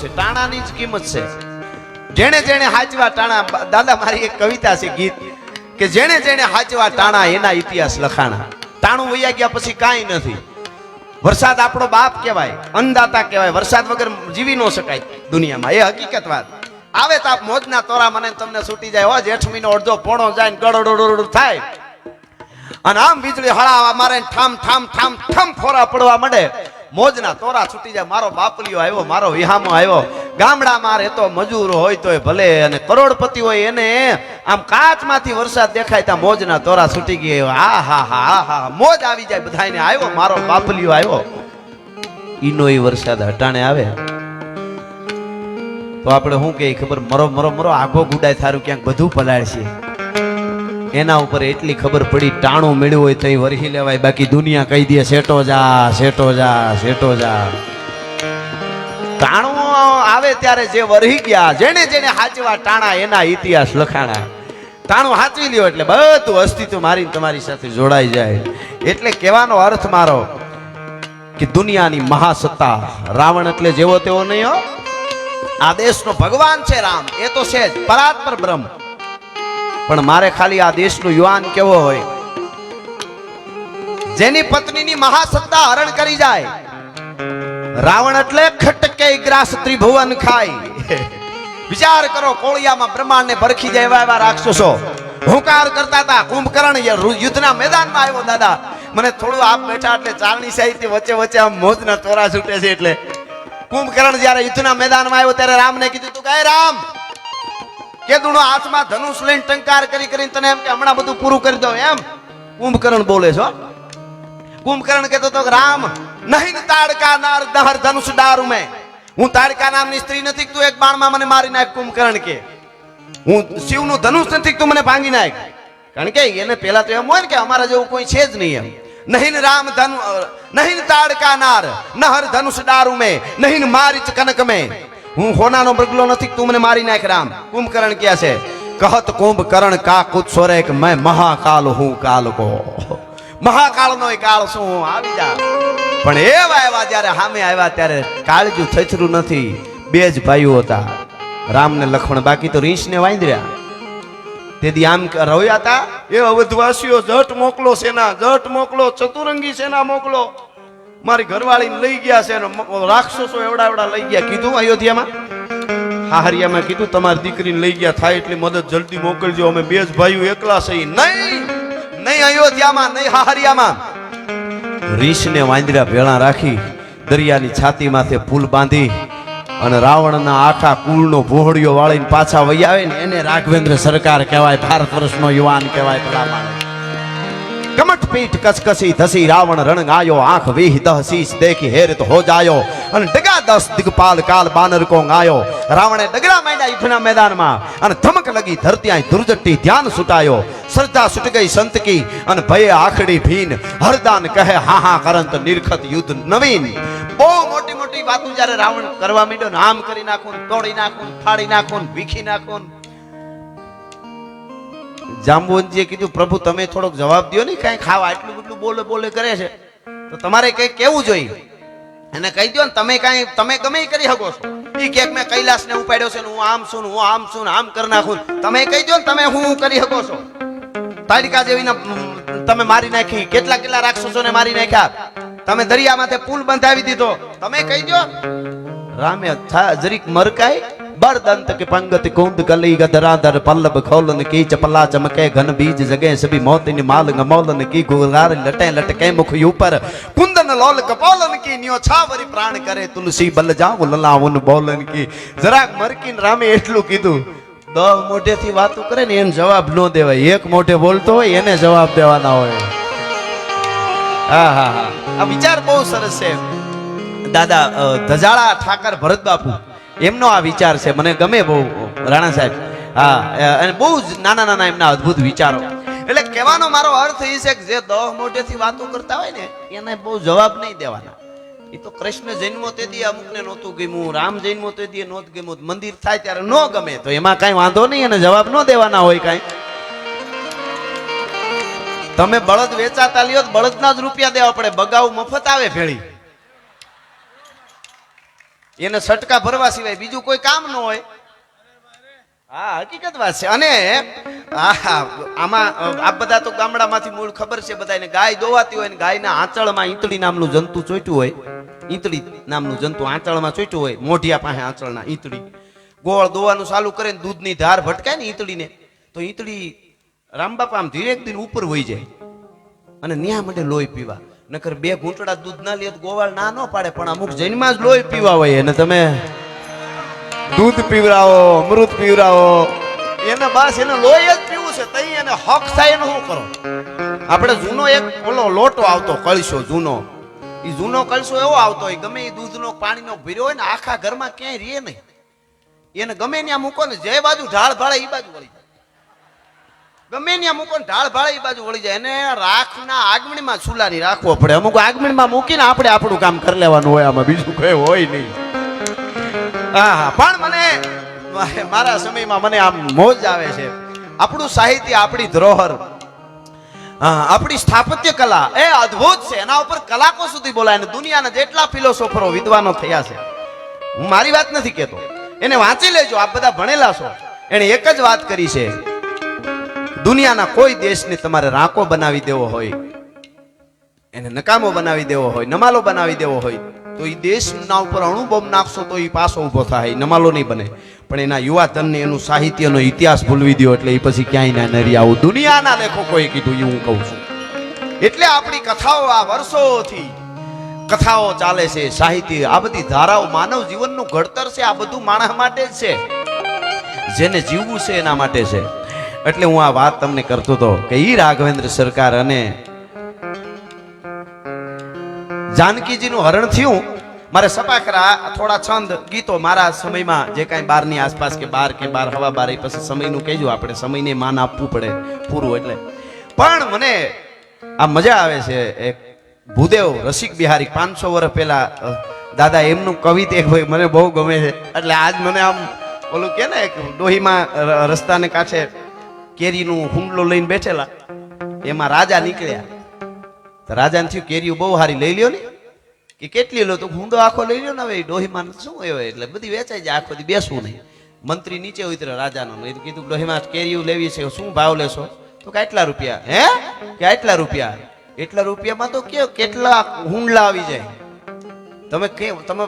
છે, ટાણાની જ કિંમત છે. જેણે જેણે હાચવા ટાણા, દાદા મારી એક કવિતા છે, ગીત કે જેણે જેણે હાચવા ટાણા એના ઇતિહાસ લખાણા. ટાણું વૈયા ગયા પછી કાંઈ નથી. વરસાદ આપણો બાપ કહેવાય, અન્નદાતા કહેવાય. વરસાદ વગર જીવી ન શકાય દુનિયામાં, એ હકીકત વાત. આવે તો આપ મોજના તોરા મને તમને છૂટી જાય. હો જેઠ મહિનો અડધો પોણો જાય ને ગડોડોડોડ થાય અને આમ વીજળી હળાવા મારે ઠામ ઠામ ઠામ ઠામ ફોરા પડવા માંડે, મોજના તોરા છૂટી જાય. મારો બાપલીઓ આવ્યો, મારો વિહામો આવ્યો. ગામડામાં રહેતો મજૂર હોય તોય ભલે અને કરોડપતિ હોય એને આમ કાચમાંથી વરસાદ દેખાય ત્યાં મોજના તોરા છૂટી ગઈ. આ હા હા હા હા મોજ આવી જાય બધાને. આવ્યો મારો બાપલીઓ આવ્યો. ઈનો એ વરસાદ હટાણે આવે તો આપણે શું કે ખબર, મરો મરો મરો આગો ગુડાય થારું ક્યાંક બધું પલાળશે. એના ઉપર એટલી ખબર પડી, ટાણું મેળ્યું હોય તો એ વરહી લેવાય, બાકી દુનિયા કહી દે સેટો જા સેટો જા સેટો જા. ટાણું આવે ત્યારે જે વરહી ગયા, જેને જેને હાચવા ટાણા એના ઇતિહાસ લખાણા. ટાણું હાચવી લ્યો એટલે બધું અસ્તિત્વ મારી તમારી સાથે જોડાઈ જાય. એટલે કહેવાનો અર્થ મારો કે દુનિયાની મહાસત્તા રાવણ એટલે જેવો તેવો નહીં હો. આ દેશનો ભગવાન છે રામ, એ તો છે જ પરાત્પર બ્રહ્મ. પણ મારે ખાલી આ દેશનો યુવાન કેવો હોય, જેની પત્નીની મહાસત્તા હરણ કરી જાય. રાવણ એટલે ખટકે ગ્રાસ ત્રિભુવન ખાય. વિચાર કરો, કોળિયામાં બ્રહ્માંડને ભરખી જાય એવા એવા રાક્ષસો હુંકાર કરતા હતા. કુંભકર્ણ યુદ્ધના મેદાનમાં આવ્યો. દાદા મને થોડું આપ બેઠા એટલે ચારણી સાહિત્ય વચ્ચે વચ્ચે આમ મોજના તોરા છૂટે છે. એટલે કુંભકર્ણ જયારે યુદ્ધના મેદાનમાં આવ્યો ત્યારે રામને કીધું, તું કહે રામ કેદુનો હાથમાં ધનુષ લઈને ટંકાર કરી કરીને તને એમ કે હમણાં બધું પૂરું કરી દઉં એમ. કુંભકર્ણ બોલે છો. કુંભકર્ણ કહેતો તો રામ નહીં તાડકા નાર દહર ધનુષ ડારું મેં. હું તાડકા નામની સ્ત્રી નથી, તું એક બાણમાં મને મારી નાખ. કુંભકર્ણ કે હું શિવનું ધનુષ નથી, તું મને ભાંગી નાખ. કારણ કે એને પેલા તો એમ હોય ને કે અમારા જેવું કોઈ છે જ નહીં એમ. નહીં રામ ધનુ નહીં તાડકા નાર નહર ધનુષ ડારું મેં નહીં મારીચ કનક મેં. હું હોનાનો બગલો નથી, તું મને મારી નાખ રામ. કુંભકર્ણ ક્યાં છે? કહત કુંભકર્ણ કા કુછ સોરે કે મેં મહાકાલ હું કાલ કો. મહાકાળનો એ કાળ શું, હું આવી જા. પણ એવા એવા જ્યારે સામે આવ્યા ત્યારે કાળજું થથરું નથી. બે જ ભાઈઓ હતા, રામ ને લક્ષ્મણ. બાકી તો રીંછને વાંદર્યા. તેથી આમ રોયા હતા. એ અવધવાસીઓ જટ મોકલો સેના, જટ મોકલો, ચતુરંગી સેના મોકલો. મારી ઘરવાળીને લઈ ગયા છે, રાક્ષસો એવડા એવડા લઈ ગયા. કીધું અયોધ્યામાં હાહરિયામાં કીધું તમારી દીકરીને લઈ ગયા, થાય એટલી મદદ જલ્દી મોકલજો, અમે બે જ ભાઈઓ એકલા સહી. નહીં નહીં અયોધ્યામાં, નહીં હાહરિયામાં. રીંછને વાંદરા ભેળા રાખી દરિયાની છાતી માથે પુલ બાંધી અને રાવણના આખા કુળનો ભોહડિયો વાળીને પાછા વહી આવે ને એને રાઘવેન્દ્ર સરકાર કહેવાય. ભારત વર્ષનો યુવાન કહેવાય. ભલા માણસ કમટ પીઠ કસકસી ધસી રાવણ રણ ગાયો. આંખ વીહ દહ શીશ દેખી હેરિત હો જાયો. અને ડગા 10 દિગપાલ કાલ બાનર કો ગાયો. રાવણે ડગરા માંડ્યા યુદ્ધના મેદાનમાં અને ધમક લગી ધરતી આય દુર્જટી ધ્યાન સુટાયો. શ્રદ્ધા છૂટ ગઈ સંત કી અને ભય આખડી ભીન. હરદાન કહે હા હા કરંત નિરખત યુદ્ધ નવીન. બહુ મોટી મોટી વાતો જ્યારે રાવણ કરવા માંડ્યો ને આમ કરી નાખું, તોડી નાખું, ફાડી નાખું, ભીખી નાખું. જાંબુવંતીએ કીધું પ્રભુ તમે થોડોક જવાબ દો ને, કઈ ખાવા આટલું બધું બોલે બોલે કરે છે તો તમારે કઈ કેવું જોઈએ. એને કહી દો ને તમે કઈ તમે ગમે કરી શકો છો. એ કે મેં કૈલાસ ને ઉપાડ્યો છે, હું આમ છું, હું આમ છું, આમ કરી નાખું. તમે કહી દો ને તમે હું કરી શકો છો. તાડકા જેવી તમે મારી નાખી, કેટલા કેટલા રાક્ષસોને મારી નાખ્યા. તમે દરિયામાંથી પુલ બંધાવી દીધો. તમે કહી દો. રામે જરીક મરકાય बरदंत के पंगत कुंद कली गधराधर पल्लव खोलन की चपला चमके घन बीज जगे सभी मोतिन माल गमौलन की गुरार लटे लटके मुख ऊपर कुंदन लोल कपोलन की नियो छावरी प्राण करे तुलसी बल जाओ ललावन बोलन की. જરાક મરકીન રામે એટલું કીધું. 10 મોઢેથી વાતો કરે ને એને જવાબ ન દેવાય. એક મોઢે બોલતો હોય એને જવાબ દેવાના હોય. હા હા હા આ વિચાર બહુ સરસ છે. દાદા ધજાળા ઠાકર ભરત બાપુ એમનો આ વિચાર છે, મને ગમે બહુ રાણા સાહેબ. હા અને બહુ જ નાના નાના એમના અદ્ભુત વિચારો. એટલે કહેવાનો મારો અર્થ એ છે કે જે 10 મોઢેથી વાતો કરતા હોય ને એને બહુ જવાબ નહીં દેવાના. એ તો કૃષ્ણ જન્મો તેથી અમુકને નહોતું ગમ્યું, રામ જન્મો તેથી નહોતું ગમ્યું, મંદિર થાય ત્યારે ન ગમે તો એમાં કઈ વાંધો નહીં, એને જવાબ ન દેવાના હોય કઈ. તમે બળદ વેચાતા લ્યો બળદના જ રૂપિયા દેવા પડે, બગાઉ મફત આવે ભેળી. એને સટકા ભરવા સિવાય બીજું કોઈ કામ ન હોય. હા, હકીકત વાત છે. અને આમાં આ બધા તો ગામડામાંથી મૂળ ખબર છે બધાને. ગાય દોવાતી હોય ને ગાયના આંચળમાં ઈંતળી નામનું જંતુ ચોટ્યું હોય. ઈંતળી નામનું જંતુ આંચળમાં ચોટ્યું હોય, મોઢિયા પાસે આંચળના ઈંતળી. ગોળ દોવાનું ચાલુ કરે ને દૂધની ધાર ભટકાય ને ઈંતળીને, તો ઈંતળી રામબાપા આમ ધીરે દિન ઉપર વહી જાય અને ન્યા માટે લોહી પીવા. નકર 2 ઘૂંટડા દૂધ ના લે તો ગોવાળ ના ન પાડે, પણ અમુક જન્મમાં જ લોહી પીવા હોય. અને તમે દૂધ પીવરાવો, અમૃત પીવરાવો, એને બસ એને લોહી જ પીવું છે. તઈ એને હક થાય એનું શું કરો? આપણે જૂનો એક ઓલો લોટો આવતો કળશો જૂનો, એ જૂનો કળશો એવો આવતો હોય, ગમે એ દૂધનો પાણીનો ભર્યો હોય ને આખા ઘરમાં ક્યાંય રહે નહીં. એને ગમે ત્યાં મૂકો ને જે બાજુ ઢાળ ભાળે એ બાજુ વળી જાય. ગમે ત્યાં મૂકો ને ઢાળ ભાળે એ બાજુ વળી જાય. એને રાખના આગમણીમાં ચૂલાની રાખવો પડે. અમુક આગમણીમાં મૂકીને આપણે આપણું કામ કરી લેવાનું હોય, આમાં બીજું કઈ હોય નહીં. હા, પણ મને મારા સમયમાં મને આમ મોજ આવે છે. આપણું સાહિત્ય, આપણી ધરોહર, આપણી સ્થાપત્ય કલા એ અદ્ભુત છે. એના ઉપર કલાકો સુધી બોલાય ને દુનિયાના જેટલા ફિલોસોફરો વિદ્વાનો થયા છે, હું મારી વાત નથી કહેતો, એને વાંચી લેજો. આપ બધા ભણેલા છો. એને એક જ વાત કરી છે, દુનિયાના કોઈ દેશને તમારે રાંકો બનાવી દેવો હોય, એને નકામો બનાવી દેવો હોય, નમાલો બનાવી દેવો હોય, તો એ દેશના ઉપર અણુબોમ્બ નાખશો તો એ પાછો ઉભો થાય, નમાલો નહીં બને. પણ એના યુવા ધનને એનું સાહિત્યનો ઇતિહાસ ભૂલવી દો એટલે એ પછી ક્યાંય ના નરી આવું દુનિયાના લેખકોએ કીધું એ હું કહું છું. એટલે આપણી કથાઓ આ વર્ષોથી કથાઓ ચાલે છે, સાહિત્ય, આ બધી ધારાઓ માનવ જીવનનું ઘડતર છે. આ બધું માણસ માટે જ છે, જેને જીવવું છે એના માટે છે. એટલે હું આ વાત તમને કરતો હતો કે ઈ રાઘવેન્દ્ર સરકાર અને જાનકીજીનું હરણ થયું. મારે સપાખરા થોડા છંદ ગીતો મારા સમયમાં જે કાંઈ 12 ની આસપાસ કે 12 કે 12 હવા 12 પછી સમયનું કહેજો, આપણે સમયને માન આપવું પડે પૂરું. એટલે પણ મને આ મજા આવે છે. એક ભૂદેવ રસિક બિહારી 500 વર્ષ પહેલા દાદા એમનું કવિતા એક ભાઈ મને બહુ ગમે છે. એટલે આજ મને આમ ઓલું કે ને ડોહીમાં રસ્તાને કાંઠે કેરીનું હુંડલો લઈને બેઠેલા, એમાં રાજા નીકળ્યા. તો રાજાને થયું કેરીઓ બહુ સારી લઈ લ્યો ને, કે કેટલી લો? તો હુંડો આખો લઈ લ્યો ને. હવે ડોહીમાં શું હોય એટલે બધી વેચાઈ જાય, આખો દી બેસવું નહીં. મંત્રી નીચે ઉતર્યો રાજાનો, કીધું ડોહીમાં કેરીઓ લેવી છે, શું ભાવ લેશો? તો કે આટલા રૂપિયા. હે કે આટલા રૂપિયા? એટલા રૂપિયામાં તો કેટલા હુંડલા આવી જાય. તમે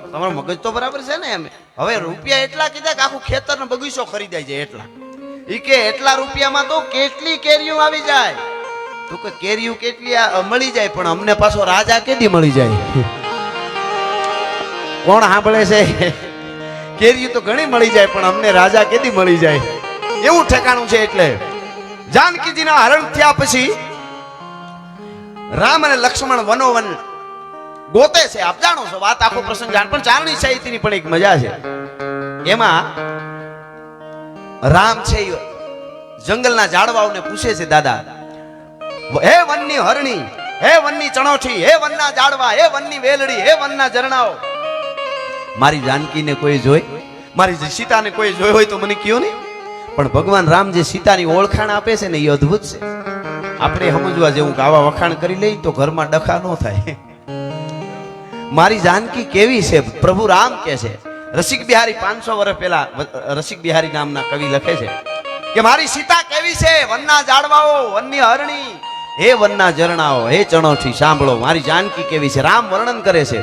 તમારો મગજ તો બરાબર છે ને? એમ હવે રૂપિયા એટલા કીધા કે આખું ખેતરનો બગીચો ખરીદાય જાય એટલા. ઈ કે એટલા રૂપિયામાં તો કેટલી કેરીઓ આવી જાય? તો કે કેરીઓ કેટલી મળી જાય, પણ અમને પાછો રાજા કેદી મળી જાય? કોણ સાંભળે છે? કેરીઓ તો ઘણી મળી જાય, પણ અમને રાજા કેદી મળી જાય? એવું ઠેકાણું છે. એટલે જાનકીજીના હરણ થયા પછી રામ અને લક્ષ્મણ વનોવન ગોતે છે. આપ જાણો છો વાત, આખો પ્રસંગ જાણ. પણ ચારણી સાહિત્યની પણ એક મજા છે. એમાં રામ છે જંગલના ઝાડવાઓને પૂછે છે, દાદા હે વનની હરણી, હે વનની ચણોઠી, હે વનના ઝાડવા, હે વનની વેલડી, હે વનના ઝરણાઓ, મારી જાનકીને કોઈ જોઈ, મારી સીતાને કોઈ જોઈ હોય તો મને કયો ને. પણ ભગવાન રામ જે સીતાની ઓળખાણ આપે છે ને એ અદ્ભુત છે. આપણે સમજવા જેવું કે આવા વખાણ કરી લઈ તો ઘરમાં ડખા ન થાય. મારી જાનકી કેવી છે? પ્રભુ રામ કે છે. રસિક બિહારી 500 વર્ષ પહેલા રસિક બિહારી નામના કવિ લખે છે કે મારી સીતા કેવી છે? વનના ઝાડવાઓ, વનની હરણી, હે વનના ઝરણાઓ, હે ચણોઠી, સાંભળો મારી જાનકી કેવી છે. રામ વર્ણન કરે છે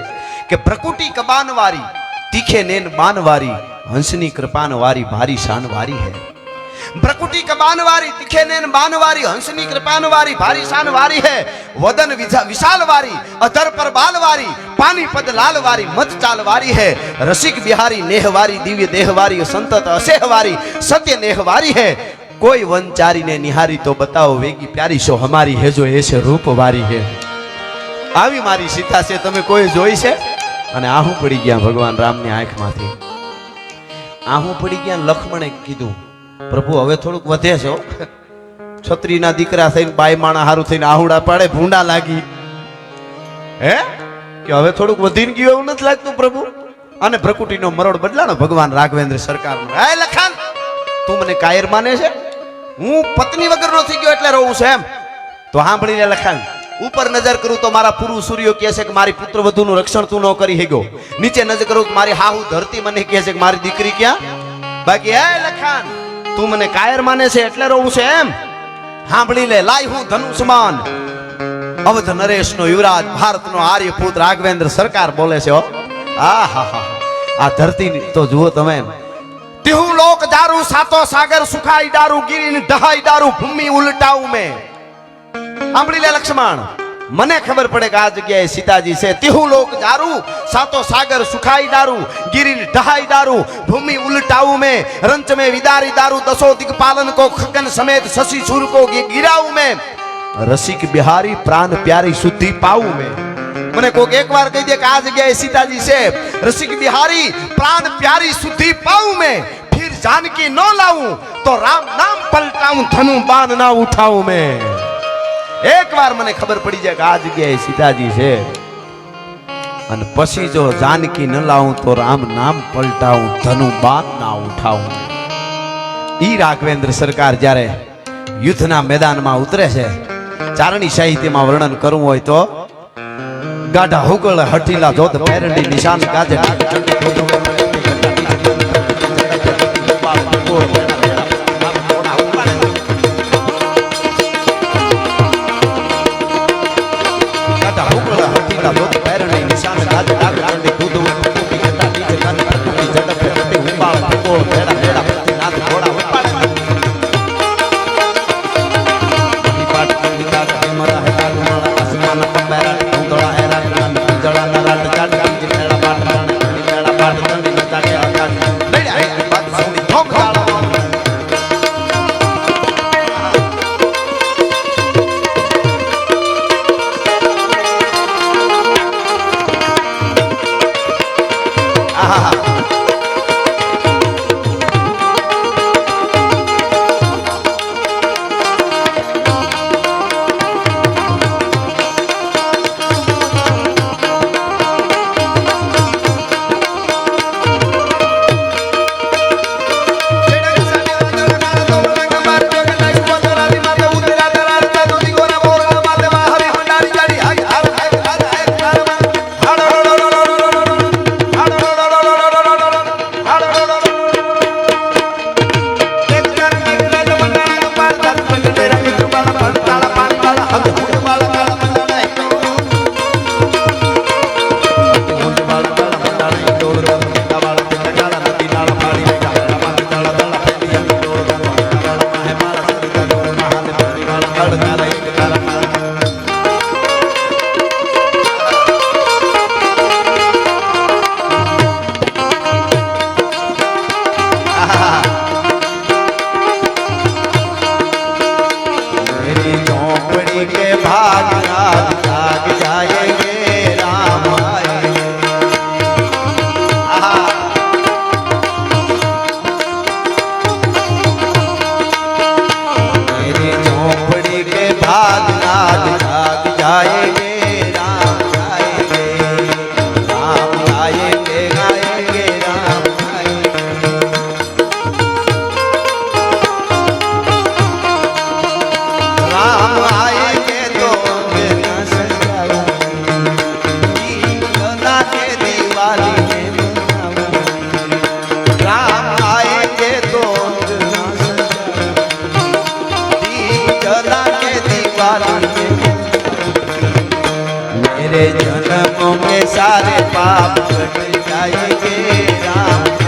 કે પ્રકૃતિ કબાનવારી, તીખે નેન બાનવારી, હંસની કૃપાનવારી, ભારી શાનવારી હે. प्रकुटी कबानवारी, तीखे नैन बानवारी, हंसनी कृपानवारी, भारी शानवारी है, वदन विशालवारी, अधर पर बालवारी, पानी पद लालवारी, मत चालवारी है, रसिक बिहारी नेहवारी, दिव्य देहवारी, संतत असेहवारी, सत्य नेहवारी है, कोई वनचारी ने निहारी तो बताओ वेगी प्यारी शो हमारी है जो ऐसे रूपवारी है. આવી મારી સીતા છે, તમે કોઈ જોઈ છે? અને આહું પડી ગયા ભગવાન રામની આંખમાંથી. આહું પડી ગયા. લક્ષ્મણે કીધું પ્રભુ હવે થોડુંક વધે છે, છત્રીના દીકરા થઈને બાઈ માણા હારું થઈને આહુડા પાડે, ભૂંડા લાગી હે કે હવે થોડુંક વધીને ગયું એવું નથી લાગતું પ્રભુ? અને પ્રકૃતિનો મરોડ બદલાનો ભગવાન રાઘવેન્દ્ર સરકારનો. હે લખાણ, તું મને કાયર માને છે? હું પત્ની વગરનો થઈ ગયો એટલે રહું છું એમ? તો સાંભળીને લખાણ ઉપર નજર કરું તો મારા પુરુષ સૂર્યો કહે છે કે મારી પુત્ર વધુનું રક્ષણ તું ન કરી શક્યો. નીચે નજર કરું તો મારી હાહુ ધરતી મને કહે છે કે મારી દીકરી ક્યાં. બાકી હે લખાણ તું મને કાયર માને છે એટલે રોવું છે એમ. સાંભળી લે, લાય હું ધનુષમાન અવધ નરેશનો યુવરાજ ભારતનો આર્યપુત્ર રાઘવેન્દ્ર સરકાર બોલે છે. આ ધરતી તો જુઓ તમે. તિહુ લોક દારૂ સાતો સાગર સુખાઈ દારૂ ગીરીને ઢહાઈ દારૂ ભૂમિ ઉલટાઉ મે. સાંભળી લે લક્ષ્મણ, મને ખબર પડે કે આ જગ્યાએ સીતાજી છે. તિહુ લોક દારૂ સાતો સાગર સુખાઈ દારૂ ગીરીને ઢહાઈ દારૂ ભૂમિ ઉલટાઉ મે રંચ में विदारी दारू दसो दिक्पालन को खगन समेत शशि सूर को गिराऊ में रसिक बिहारी प्राण प्यारी शुद्धि पाऊ में. મને કોક એકવાર કહી દે કે આ જગ્યાએ સીતાજી છે. રસિક બિહારી પ્રાણ પ્યારી શુદ્ધિ પાઉં મેં फिर जानकी न लाऊं तो राम नाम पलटाऊं धनु बाण ना उठाऊं मैं. એકવાર મને ખબર પડી જાય કે આ જગ્યાએ સીતાજી છે અને પછી જો જાનકી ન લાવું તો રામ નામ પલટાવું ધनु બાણ ના ઉઠાવું. ઈ રાઘવેન્દ્ર સરકાર જ્યારે યુદ્ધના મેદાનમાં ઉતરે છે, ચારણી સાહિત્યમાં વર્ણન કરવું હોય તો ગાઢા હુગળ હઠીલા જોધ પેરડી નિશાન ગાજે ગાઢા હુગળ હઠીલા જોધ પેરડી નિશાન ગાજે ડાગરડી દૂધ ઉઠી ગટા નીચે કાન ટૂટી ઝડપે ટૂટી ઉપાળ ભૂગોળ ભેડા ભેડા નાથ ઘોડા ઉપાળ ઈ પાટ દીકા કેમરા હે કાગમાળા આસમાન પર બેરા ઉંદળા હે જળા નરાટ જાટ જીમેળા પાટ મેળા પાટ ચંડી નચાકે આકાશ લડ્યા બાદ સંધી ધોમ ગાળો. मेरे जन्म में सारे पाप कट जाएंगे राम.